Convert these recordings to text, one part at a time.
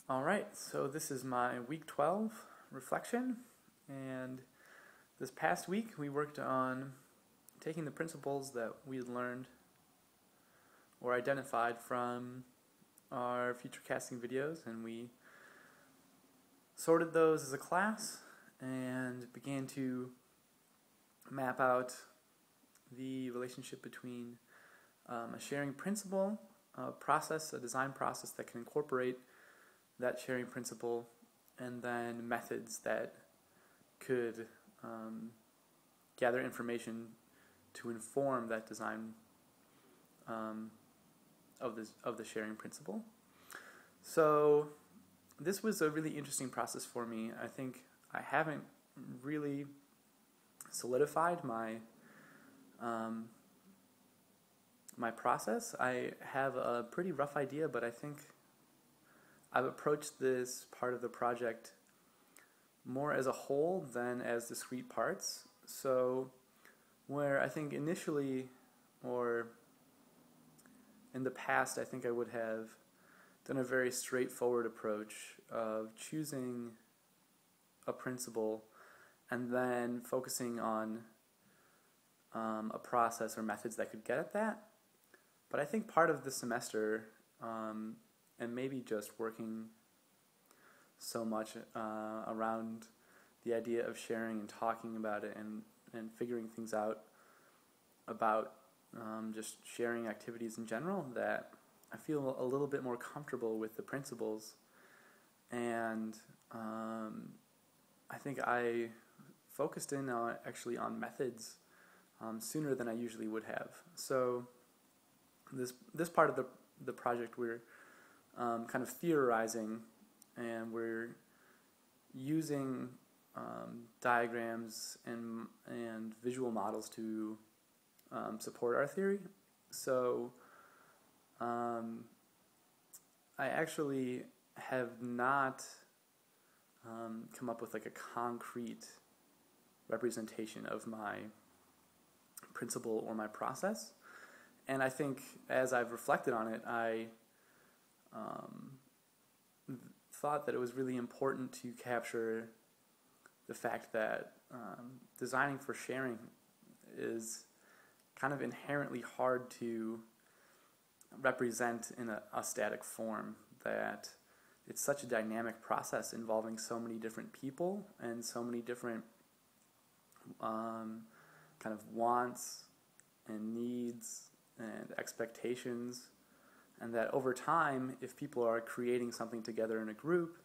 Alright, so this is my week 12 reflection, and this past week we worked on taking the principles that we had learned or identified from our future casting videos, and we sorted those as a class and began to map out the relationship between a sharing principle, a design process that can incorporate that sharing principle, and then methods that could gather information to inform that design of the sharing principle. So this was a really interesting process for me. I think I haven't really solidified my my process. I have a pretty rough idea, but I think I've approached this part of the project more as a whole than as discrete parts. So where I think initially, or in the past, I think I would have done a very straightforward approach of choosing a principle and then focusing on a process or methods that could get at that. But I think part of the semester, and maybe just working so much around the idea of sharing and talking about it and figuring things out about just sharing activities in general, that I feel a little bit more comfortable with the principles, and I think I focused in actually on methods sooner than I usually would have. So this part of the project, we're kind of theorizing, and we're using diagrams and visual models to support our theory. So I actually have not come up with like a concrete representation of my principle or my process. And I think as I've reflected on it, I thought that it was really important to capture the fact that designing for sharing is kind of inherently hard to represent in a static form, that it's such a dynamic process involving so many different people and so many different kind of wants and needs and expectations, and that over time, if people are creating something together in a group,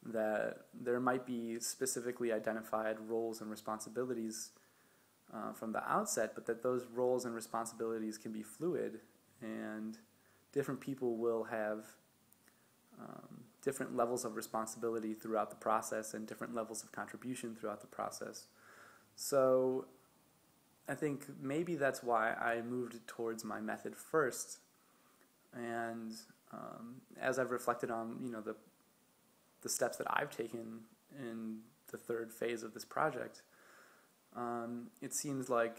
that there might be specifically identified roles and responsibilities from the outset, but that those roles and responsibilities can be fluid, and different people will have different levels of responsibility throughout the process and different levels of contribution throughout the process. So I think maybe that's why I moved towards my method first. And as I've reflected on, the steps that I've taken in the third phase of this project, it seems like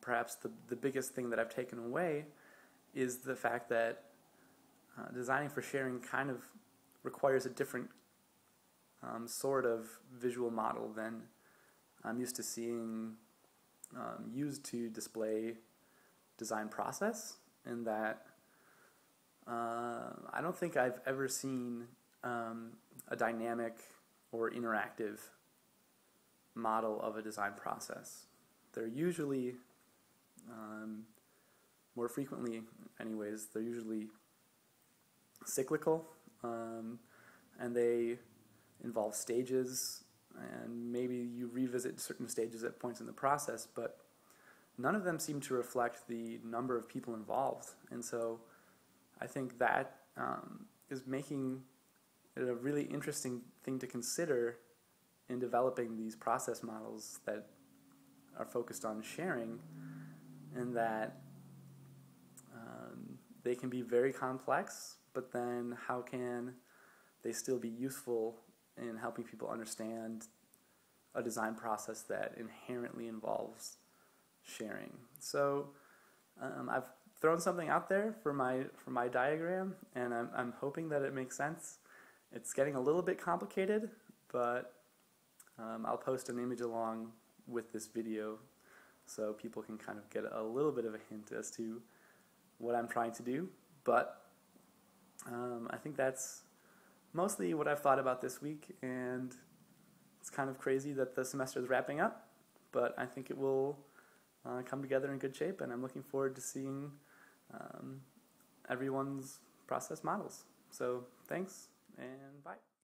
perhaps the biggest thing that I've taken away is the fact that designing for sharing kind of requires a different sort of visual model than I'm used to seeing used to display design process, in that I don't think I've ever seen a dynamic or interactive model of a design process. They're usually, more frequently anyways, they're usually cyclical, and they involve stages, and maybe you revisit certain stages at points in the process, but none of them seem to reflect the number of people involved. And so I think that is making it a really interesting thing to consider in developing these process models that are focused on sharing, and that they can be very complex, but then how can they still be useful in helping people understand a design process that inherently involves sharing. So I've thrown something out there for my diagram, and I'm hoping that it makes sense. It's getting a little bit complicated, but I'll post an image along with this video so people can kind of get a little bit of a hint as to what I'm trying to do. But I think that's mostly what I've thought about this week, and it's kind of crazy that the semester is wrapping up, but I think it will come together in good shape, and I'm looking forward to seeing everyone's process models. So thanks, and bye.